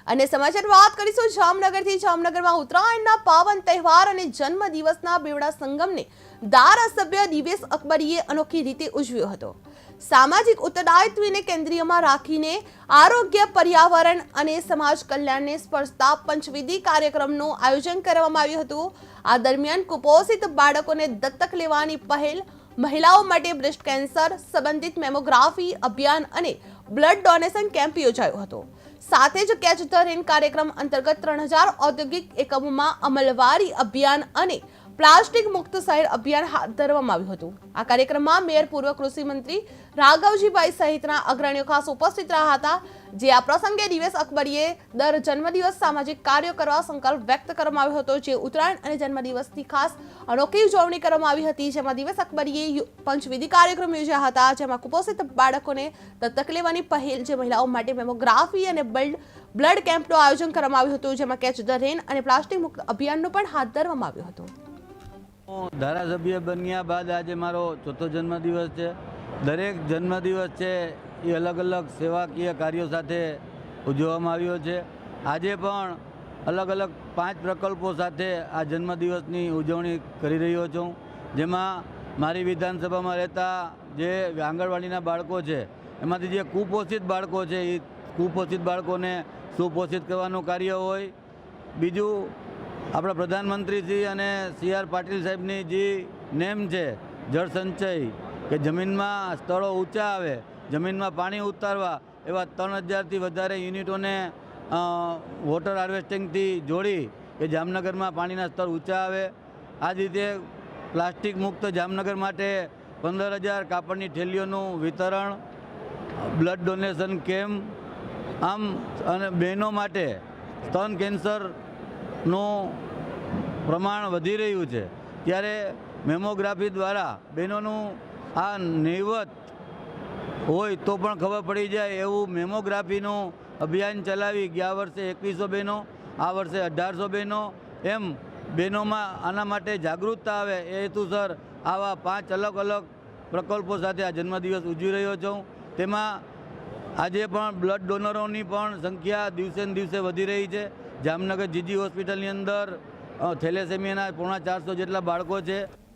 અને સમાચાર વાત કરીશું જામનગરથી। જામનગરમાં ઉત્તરાયણના પાવન તહેવાર અને જન્મદિવસના બેવડા સંગમને ધારાસભ્ય દિવેશ અકબરીએ અનોખી રીતે ઉજવ્યો હતો। સામાજિક ઉત્તરદાયિત્વને કેન્દ્રીયમાં રાખીને આરોગ્ય, પર્યાવરણ અને સમાજ કલ્યાણને સ્પર્શતા પંચવિધિ કાર્યક્રમનું આયોજન કરવામાં આવ્યું હતું। આ દરમિયાન કુપોષિત બાળકોને દત્તક લેવાની પહેલ, મહિલાઓ માટે બ્રેસ્ટ કેન્સર સંબંધિત મેમોગ્રાફી અભિયાન અને બ્લડ ડોનેશન કેમ્પ યોજાયો હતો। સાથે જ કેચ ધ રેન કાર્યક્રમ અંતર્ગત 3000 ઔદ્યોગિક એકમોમાં અમલવારી અભિયાન અને પ્લાસ્ટિક મુક્ત શહેર અભિયાન હાથ ધરવામાં આવ્યું હતું। આ કાર્યક્રમમાં મેયર, પૂર્વ કૃષિ મંત્રી રાઘવજીભાઈ સહિતના અગ્રણીઓ ખાસ ઉપસ્થિત રહ્યા હતા। જે આ પ્રસંગે દિવેશ અકબરીએ દર જન્મદિવસ સામાજિક કાર્યો કરવા સંકલ્પ વ્યક્ત કરવામાં આવ્યો હતો। જે ઉત્તરાયણ અને જન્મદિવસની ખાસ અનોખી ઉજવણી કરવામાં આવી હતી, જેમાં દિવેશ અકબરીએ પંચવિધિ કાર્યક્રમ યોજ્યા હતા, જેમાં કુપોષિત બાળકોને દત્તક લેવાની પહેલ, જે મહિલાઓ માટે મેમોગ્રાફી અને બ્લડ કેમ્પનું આયોજન કરવામાં આવ્યું હતું, જેમાં કેચ ધ રેન અને પ્લાસ્ટિક મુક્ત અભિયાનનું પણ હાથ ધરવામાં આવ્યું હતું। ધારાસભ્ય બન્યા બાદ આજે મારો ચોથો જન્મદિવસ છે। દરેક જન્મદિવસ છે એ અલગ અલગ સેવાકીય કાર્યો સાથે ઉજવવામાં આવ્યો છે। આજે પણ અલગ અલગ 5 પ્રકલ્પો સાથે આ જન્મદિવસની ઉજવણી કરી રહ્યો છું, જેમાં મારી વિધાનસભામાં રહેતા જે આંગણવાડીના બાળકો છે, એમાંથી જે કુપોષિત બાળકો છે એ કુપોષિત બાળકોને સુપોષિત કરવાનું કાર્ય હોય। બીજું, આપણા પ્રધાનમંત્રીશ્રી અને CR પાટીલ સાહેબની જે નેમ છે જળ સંચય, કે જમીનમાં સ્થળો ઊંચા આવે, જમીનમાં પાણી ઉતારવા, એવા 3000થી વધારે યુનિટોને વોટર હાર્વેસ્ટિંગથી જોડી કે જામનગરમાં પાણીના સ્તર ઊંચા આવે। આ જ રીતે પ્લાસ્ટિક મુક્ત જામનગર માટે 15000 કાપડની થેલીઓનું વિતરણ, બ્લડ ડોનેશન કેમ્પ, આમ અને બહેનો માટે સ્તન કેન્સરનું પ્રમાણ વધી રહ્યું છે, ત્યારે મેમોગ્રાફી દ્વારા બહેનોનું આ નહીવત હોય તો પણ ખબર પડી જાય એવું મેમોગ્રાફીનું અભિયાન ચલાવી ગયા વર્ષે 2100 બહેનો, આ વર્ષે 1800 બહેનો, એમ બહેનોમાં આના માટે જાગૃતતા આવે એ હેતુસર આવા 5 અલગ અલગ પ્રકલ્પો સાથે આ જન્મદિવસ ઉજવી રહ્યો છું। તેમાં આજે પણ બ્લડ ડોનરોની પણ સંખ્યા દિવસે ને દિવસે વધી રહી છે। જામનગર જીજી હોસ્પિટલની અંદર થેલેસેમિયાના 450 જેટલા બાળકો છે।